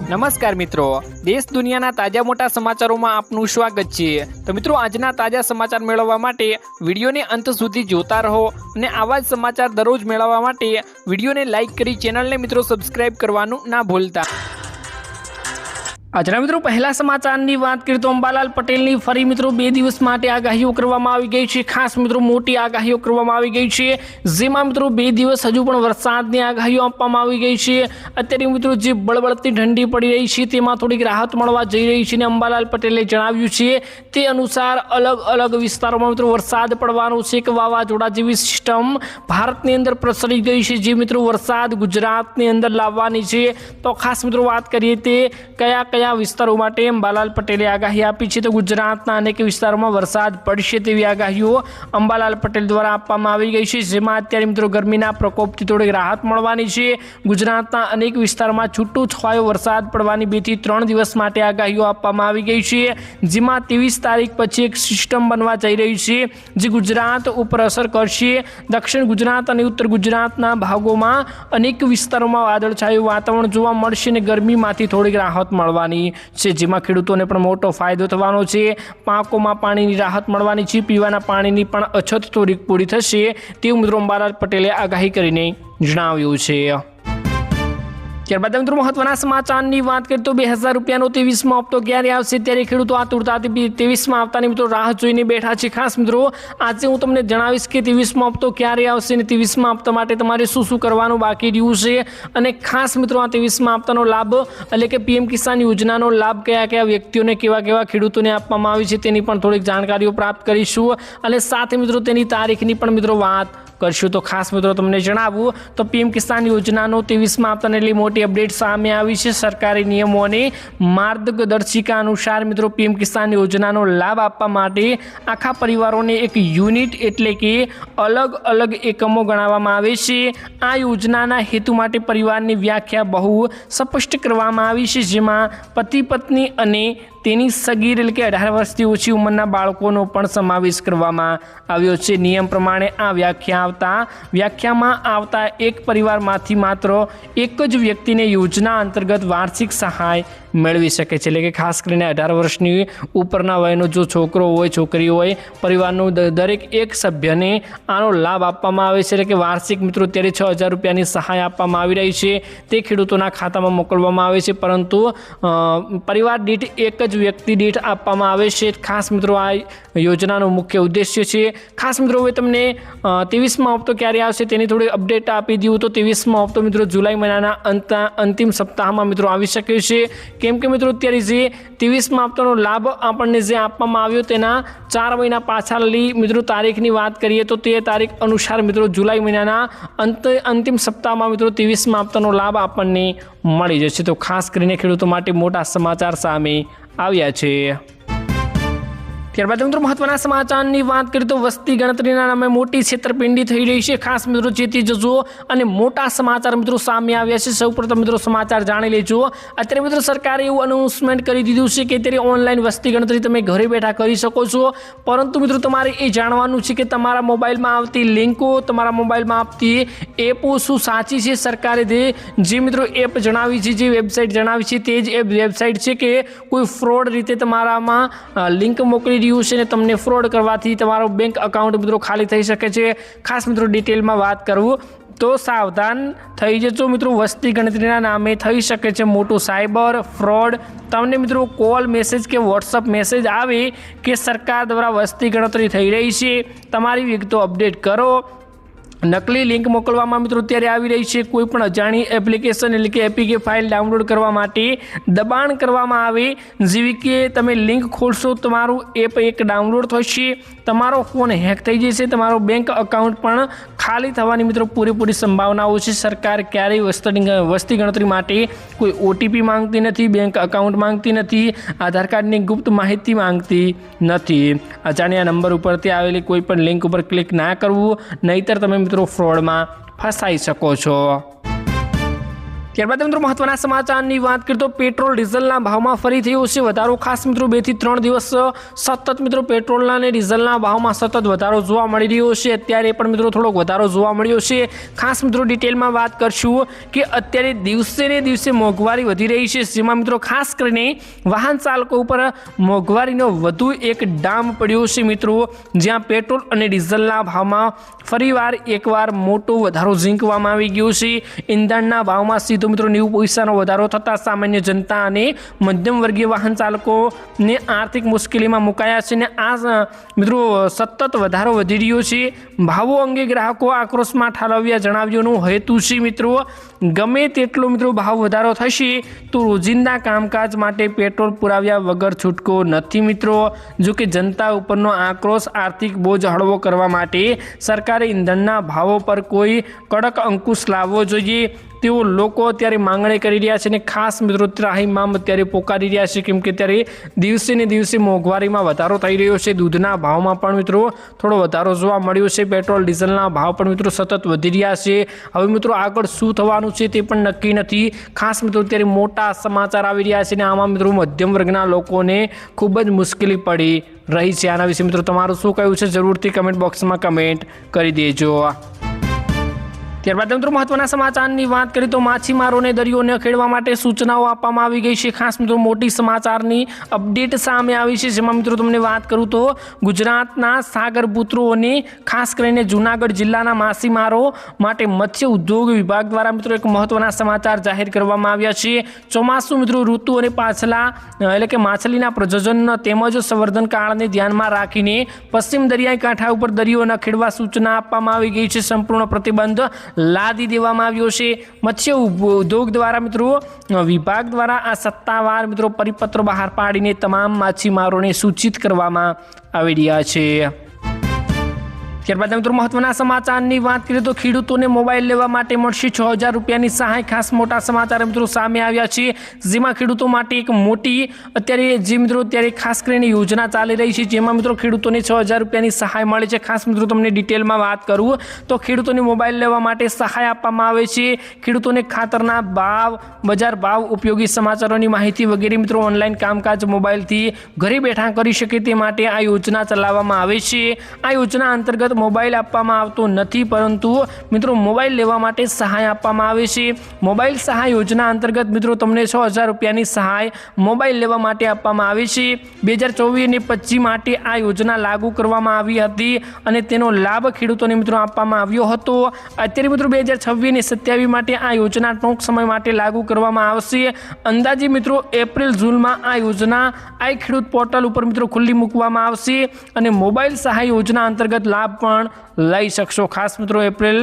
નમસ્કાર મિત્રો, દેશ દુનિયાના તાજા મોટા સમાચારોમાં આપનું સ્વાગત છે। તો મિત્રો, આજના તાજા સમાચાર મેળવવા માટે વિડીયોને અંત સુધી જોતા રહો અને આવા જ સમાચાર દરરોજ મેળવવા માટે વિડીયોને લાઇક કરી ચેનલને મિત્રો સબસ્ક્રાઇબ કરવાનું ના ભૂલતા। આજના મિત્રો પહેલા સમાચારની વાત કરીએ તો અંબાલાલ પટેલની ફરી મિત્રો 2 દિવસ માટે આગાહીઓ કરવામાં આવી ગઈ છે। ખાસ મિત્રો મોટી આગાહીઓ કરવામાં આવી ગઈ છે, જેમાં મિત્રો 2 દિવસ હજુ પણ વરસાદની આગાહીઓ આપવામાં આવી ગઈ છે। અત્યારે મિત્રો જે બળબળતી ઠંડી પડી રહી છે તેમાં થોડીક રાહત મળવા જઈ રહી છે અને અંબાલાલ પટેલે જણાવ્યું છે તે અનુસાર અલગ અલગ વિસ્તારોમાં મિત્રો વરસાદ પડવાનો છે। કે વાવાઝોડા જેવી સિસ્ટમ ભારતની અંદર પ્રસરી ગઈ છે, જે મિત્રો વરસાદ ગુજરાતની અંદર લાવવાની છે। તો ખાસ મિત્રો વાત કરીએ તે કયા વિસ્તારો માટે અંબાલાલ પટેલે આગાહી આપી છે। તો ગુજરાતના અનેક વિસ્તારોમાં વરસાદ પડશે તેવી આગાહીઓ અંબાલાલ પટેલ દ્વારા આપવામાં આવી ગઈ છે, જેમાં અત્યારે મિત્રો ગરમીના પ્રકોપથી થોડીક રાહત મળવાની છે। ગુજરાતના અનેક વિસ્તારોમાં છૂટો છવાયો વરસાદ પડવાની 2 થી 3 દિવસ માટે આગાહીઓ આપવામાં આવી ગઈ છે, જેમાં 23 તારીખ પછી એક સિસ્ટમ બનવા જઈ રહી છે જે ગુજરાત ઉપર અસર કરશે। દક્ષિણ ગુજરાત અને ઉત્તર ગુજરાતના ભાગોમાં અનેક વિસ્તારોમાં વાદળછાયું વાતાવરણ જોવા મળશે અને ગરમીમાંથી થોડીક રાહત મળવાની છે, જેમાં ખેડૂતોને પણ મોટો ફાયદો થવાનો છે। પાકોમાં પાણીની રાહત મળવાની છે, પીવાના પાણીની પણ અછત થોડીક પૂરી થશે તેવું મિત્રો અંબાલાલ પટેલે આગાહી કરીને જણાવ્યું છે। ત્યારબાદ મિત્રો મહત્વના સમાચારની વાત કરીએ તો 2000 રૂપિયાનો 23મો હપ્તો ક્યારે આવશે ત્યારે ખેડૂતો આતુરતાથી 23મા હપ્તાની મિત્રો રાહ જોઈને બેઠા છે। ખાસ મિત્રો આજે હું તમને જણાવીશ કે 23મો હપ્તો ક્યારે આવશે અને 23મા હપ્તા માટે તમારે શું કરવાનું બાકી રહ્યું છે, અને ખાસ મિત્રો આ 23મા હપ્તાનો લાભ એટલે કે પીએમ કિસાન યોજનાનો લાભ કયા વ્યક્તિઓને કેવા ખેડૂતોને આપવામાં આવી છે તેની પણ થોડીક જાણકારીઓ પ્રાપ્ત કરીશું અને સાથે મિત્રો તેની તારીખની પણ મિત્રો વાત કરશું। તો ખાસ મિત્રો તમને જણાવું તો પીએમ કિસાન યોજનાનો 23મા હપ્તાને એટલી મોટી અપડેટ સામે આવી છે। સરકારી નિયમો અને માર્ગદર્શિકા અનુસાર મિત્રો પીએમ કિસાન યોજનાનો લાભ આપવા માટે આખા પરિવારોને એક યુનિટ એટલે કે અલગ એકમો ગણવામાં આવે છે। આ યોજનાના હેતુ માટે પરિવારની વ્યાખ્યા બહુ સ્પષ્ટ કરવામાં આવી છે, જેમાં પતિ પત્ની અને તેની સગીર એટલે કે 18 વર્ષથી ઓછી ઉંમરના બાળકોનો પણ સમાવેશ કરવામાં આવ્યો છે। નિયમ પ્રમાણે આ વ્યાખ્યામાં આવતા એક પરિવારમાંથી માત્ર એક જ વ્યક્તિને યોજના અંતર્ગત વાર્ષિક સહાય મેળવી શકે છે। એટલે કે ખાસ કરીને 18 વર્ષની ઉપરના વયનો જો છોકરો હોય છોકરી હોય પરિવારનો દરેક એક સભ્યને આનો લાભ આપવામાં આવે છે। એટલે કે વાર્ષિક મિત્રો અત્યારે 6000 રૂપિયાની સહાય આપવામાં આવી રહી છે, તે ખેડૂતોના ખાતામાં મોકલવામાં આવે છે, પરંતુ પરિવાર દીઠ એક જ વ્યક્તિ દીઠ આપવામાં આવે છે। ખાસ મિત્રો આ યોજનાનો મુખ્ય ઉદ્દેશ્ય છે। ખાસ મિત્રો હવે તમને 23મા હપ્તો ક્યારે આવશે તેની થોડી અપડેટ આપી દઉં તો 23મો હપ્તો મિત્રો જુલાઈ મહિનાના અંતિમ સપ્તાહમાં મિત્રો આવી શકે છે, કેમ કે મિત્રો અત્યારે જે 23મા હપ્તાનો લાભ આપણને જે આપવામાં આવ્યો તેના 4 મહિના પાછળની મિત્રો તારીખની વાત કરીએ તો તે તારીખ અનુસાર મિત્રો જુલાઈ મહિનાના અંતિમ સપ્તાહમાં મિત્રો 23મા હપ્તાનો લાભ આપણને મળી જશે। તો ખાસ કરીને ખેડૂતો માટે મોટા સમાચાર સામે આવ્યા છે। ત્યારબાદ મિત્રો મહત્વના સમાચારની વાત કરીએ તો વસ્તી ગણતરીના નામે મોટી છેતરપિંડી થઈ રહી છે। ખાસ મિત્રો ચેતી જજો અને મોટા સમાચાર મિત્રો સામે આવ્યા છે। સૌપ્રથમ મિત્રો સમાચાર જાણી લેજો। અત્યારે મિત્રો સરકારે એવું અનાઉન્સમેન્ટ કરી દીધું છે કે અત્યારે ઓનલાઈન વસ્તી ગણતરી તમે ઘરે બેઠા કરી શકો છો, પરંતુ મિત્રો તમારે એ જાણવાનું છે કે તમારા મોબાઈલમાં આવતી લિંકો, તમારા મોબાઈલમાં આવતી એપો શું સાચી છે। સરકારે જે મિત્રો એપ જણાવી છે, જે વેબસાઇટ જણાવી છે તે જ વેબસાઇટ છે કે કોઈ ફ્રોડ રીતે તમારામાં લિંક મોકલી છે ને તમને ફ્રોડ કરવાથી તમારો બેંક એકાઉન્ટ મિત્રો ખાલી થઈ શકે છે। ખાસ મિત્રો ડિટેલમાં વાત કરું તો સાવધાન થઈ જજો મિત્રો, વસ્તી ગણતરીના નામે થઈ શકે છે મોટું સાયબર ફ્રોડ। તમને મિત્રો કોલ મેસેજ કે વોટ્સઅપ મેસેજ આવે કે સરકાર દ્વારા વસ્તી ગણતરી થઈ રહી છે, તમારી વિગતો અપડેટ કરો। નકલી લિંક મોકલવામાં મિત્રો અત્યારે આવી રહી છે। કોઈ પણ અજાણી એપ્લિકેશન એટલે કે એપીકે ફાઇલ ડાઉનલોડ કરવા માટે દબાણ કરવામાં આવે, જેવી કે તમે લિંક ખોલશો તમારું એપ એક ડાઉનલોડ થશે, તમારો ફોન હેક થઈ જશે, તમારો બેંક એકાઉન્ટ પણ ખાલી થવાની મિત્રો પૂરેપૂરી સંભાવનાઓ છે। સરકાર ક્યારેય વસ્તી ગણતરી માટે કોઈ ઓટીપી માંગતી નથી, બેંક એકાઉન્ટ માંગતી નથી, આધાર કાર્ડની ગુપ્ત માહિતી માંગતી નથી। અજાણ્યા નંબર ઉપરથી આવેલી કોઈ પણ લિંક ઉપર ક્લિક ના કરવું, નહીંતર તમે મિત્રો ફ્રોડમાં ફસાઈ શકો છો। ત્યારબાદ મિત્રો મહત્વના સમાચારની વાત કરીએ તો પેટ્રોલ ડીઝલના ભાવમાં ફરી થયો છે વધારો। ખાસ મિત્રો 2 થી 3 દિવસ સતત મિત્રો પેટ્રોલના અને ડીઝલના ભાવમાં સતત વધારો જોવા મળી રહ્યો છે। અત્યારે પણ મિત્રો થોડોક વધારો જોવા મળ્યો છે। ખાસ મિત્રો ડિટેલમાં વાત કરશું કે અત્યારે દિવસે ને દિવસે મોંઘવારી વધી રહી છે, જેમાં મિત્રો ખાસ કરીને વાહન ચાલકો ઉપર મોંઘવારીનો વધુ એક ડામ પડ્યો છે મિત્રો, જ્યાં પેટ્રોલ અને ડીઝલના ભાવમાં ફરીવાર એકવાર મોટો વધારો ઝીંકવામાં આવી ગયો છે। ઈંધણના ભાવમાં સીધો મિત્રો 90 પૈસાનો વધારો થતાં સામાન્ય જનતા અને મધ્યમ વર્ગીય વાહન ચાલકોને આર્થિક મુશ્કેલીમાં મુકાયા છે અને આ મિત્રો સતત વધારો વધી રહ્યો છે। ભાવો અંગે ગ્રાહકો આક્રોશમાં ઠાલવ્યા જણાવ્યાનું હેતુ છે મિત્રો, ગમે તેટલો મિત્રો ભાવ વધારો થશે તો રોજિંદા કામકાજ માટે પેટ્રોલ પુરાવ્યા વગર છૂટકો નથી મિત્રો। જો કે જનતા ઉપરનો આક્રોશ આર્થિક બોજ હળવો કરવા માટે સરકારે ઈંધણના ભાવો પર કોઈ કડક અંકુશ લાવવો જોઈએ તેઓ લોકો અત્યારે માંગણી કરી રહ્યા છે અને ખાસ મિત્રો ત્રાહિમામ અત્યારે પોકારી રહ્યા છે, કેમ કે અત્યારે દિવસે ને દિવસે મોંઘવારીમાં વધારો થઈ રહ્યો છે। દૂધના ભાવમાં પણ મિત્રો થોડો વધારો જોવા મળ્યો છે। પેટ્રોલ ડીઝલના ભાવ પણ મિત્રો સતત વધી રહ્યા છે। હવે મિત્રો આગળ શું થવાનું છે તે પણ નક્કી નથી। ખાસ મિત્રો અત્યારે મોટા સમાચાર આવી રહ્યા છે અને આમાં મિત્રો મધ્યમ વર્ગના લોકોને ખૂબ જ મુશ્કેલી પડી રહી છે। આના વિશે મિત્રો તમારું શું કહેવું છે જરૂરથી કમેન્ટ બોક્સમાં કમેન્ટ કરી દેજો। ત્યારબાદ મિત્રો મહત્વના સમાચારની વાત કરીએ તો માછીમારોને દરિયો ન ખેડવા માટે સૂચનાઓ આપવામાં આવી ગઈ છે। ખાસ મિત્રો મોટી સમાચારની અપડેટ સામે આવી છે, જેમાં મિત્રો તમને વાત કરું તો ગુજરાતના સાગરપુત્રોને ખાસ કરીને જૂનાગઢ જિલ્લાના માછીમારો માટે મત્સ્ય ઉદ્યોગ વિભાગ દ્વારા મિત્રો એક મહત્વના સમાચાર જાહેર કરવામાં આવ્યા છે। ચોમાસુ મિત્રો ઋતુ અને પાછલા એટલે કે માછલીના પ્રજનન તેમજ સંવર્ધન કાળને ધ્યાનમાં રાખીને પશ્ચિમ દરિયાઈ કાંઠા ઉપર દરિયો ન ખેડવા સૂચના આપવામાં આવી ગઈ છે। સંપૂર્ણ પ્રતિબંધ લાદી દેવામાં આવ્યો છે। મત્સ્ય ઉદ્યોગ દ્વારા મિત્રો વિભાગ દ્વારા આ સત્તાવાર મિત્રો પરિપત્ર બહાર પાડીને તમામ માછીમારોને સૂચિત કરવામાં આવી રહ્યા છે। ત્યારબાદ મિત્રો મહત્વના સમાચારની વાત કરીએ તો ખેડૂતોને મોબાઈલ લેવા માટે મળશે 6000 રૂપિયાની સહાય। ખાસ મોટા સમાચાર મિત્રો સામે આવ્યા છે, જેમાં ખેડૂતો માટે એક મોટી અત્યારે જે મિત્રો અત્યારે ખાસ કરીને યોજના ચાલી રહી છે, જેમાં મિત્રો ખેડૂતોને 6000 રૂપિયાની સહાય મળે છે। ખાસ મિત્રો તમને ડિટેલમાં વાત કરું તો ખેડૂતોને મોબાઈલ લેવા માટે સહાય આપવામાં આવે છે। ખેડૂતોને ખાતરના ભાવ, બજાર ભાવ, ઉપયોગી સમાચારોની માહિતી વગેરે મિત્રો ઓનલાઈન કામકાજ મોબાઈલથી ઘરે બેઠા કરી શકે તે માટે આ યોજના ચલાવવામાં આવે છે। આ યોજના અંતર્ગત મોબાઈલ આપવામાં આવતો નથી, પરંતુ મિત્રો મોબાઈલ લેવા માટે સહાય આપવામાં આવે છે। મોબાઈલ સહાય યોજના અંતર્ગત મિત્રો તમને 6000 રૂપિયાની સહાય મોબાઈલ લેવા માટે આપવામાં આવે છે। 2024 અને 25 માટે આ યોજના લાગુ કરવામાં આવી હતી અને તેનો લાભ ખેડૂતોને મિત્રો આપવામાં આવ્યો હતો। અત્યારે મિત્રો 2026 અને 27 માટે આ યોજના ટૂંક સમય માટે લાગુ કરવામાં આવશે। અંદાજે મિત્રો એપ્રિલ જૂનમાં આ યોજના આ ખેડૂત પોર્ટલ ઉપર મિત્રો ખુલ્લી મૂકવામાં આવશે અને મોબાઈલ સહાય યોજના અંતર્ગત લાભ પણ લઈ શકશો। ખાસ મિત્રો એપ્રિલ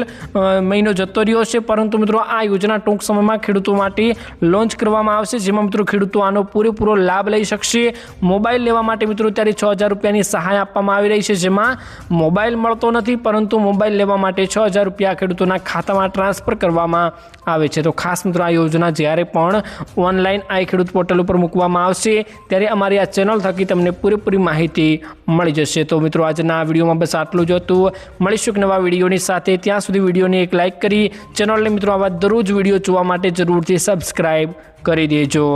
મહિનો જતો રહ્યો છે, પરંતુ મિત્રો આ યોજના ટૂંક સમયમાં ખેડૂતો માટે લોન્ચ કરવામાં આવશે, જેમાં મિત્રો ખેડૂતો આનો પૂરેપૂરો લાભ લઈ શકશે। મોબાઈલ લેવા માટે મિત્રો અત્યારે 6000 રૂપિયાની સહાય આપવામાં આવી રહી છે, જેમાં મોબાઈલ મળતો નથી, પરંતુ મોબાઈલ લેવા માટે 6000 રૂપિયા ખેડૂતોના ખાતામાં ટ્રાન્સફર કરવામાં આવે છે। તો ખાસ મિત્રો આ યોજના જ્યારે પણ ઓનલાઈન આ ખેડૂત પોર્ટલ ઉપર મૂકવામાં આવશે ત્યારે અમારી આ ચેનલ થકી તમને પૂરેપૂરી માહિતી મળી જશે। તો મિત્રો આજના આ વિડીયોમાં બસ આટલું જ હતું। મળીશું એક નવા વિડીયોની સાથે, ત્યાં સુધી વિડીયોને એક લાઇક કરી ચેનલને મિત્રો આવા દરરોજ વિડીયો જોવા માટે જરૂરથી સબસ્ક્રાઈબ કરી દેજો।